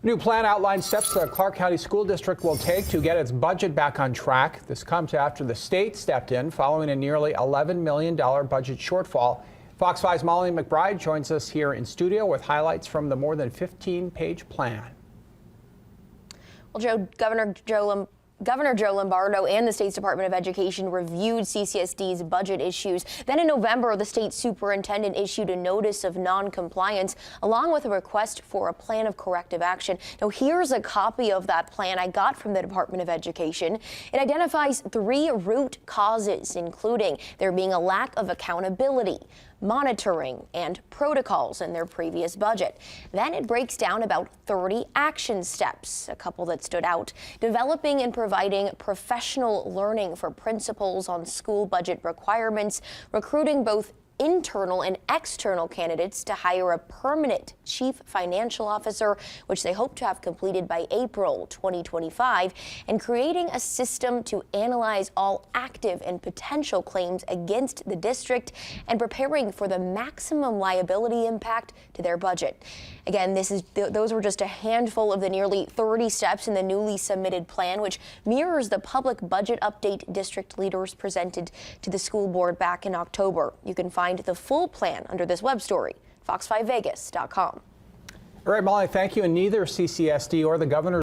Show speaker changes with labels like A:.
A: New plan outlines steps the Clark County School District will take to get its budget back on track. This comes after the state stepped in following a nearly $11 million budget shortfall. Fox 5's Molly McBride joins us here in studio with highlights from the more than 15-page plan.
B: Well, Governor Joe Lombardo and the state's Department of Education reviewed CCSD's budget issues. Then in November, the state superintendent issued a notice of non-compliance along with a request for a plan of corrective action. Now, here's a copy of that plan I got from the Department of Education. It identifies 3 root causes, including there being a lack of accountability, monitoring, and protocols in their previous budget. Then it breaks down about 30 action steps, a couple that stood out: developing and providing professional learning for principals on school budget requirements, recruiting both internal and external candidates to hire a permanent chief financial officer, which they hope to have completed by April 2025, and creating a system to analyze all active and potential claims against the district and preparing for the maximum liability impact to their budget. Again, those were just a handful of the nearly 30 steps in the newly submitted plan, which mirrors the public budget update district leaders presented to the school board back in October. You can find the full plan under this web story, fox5vegas.com.
A: All right, Molly, thank you. And neither CCSD or the governor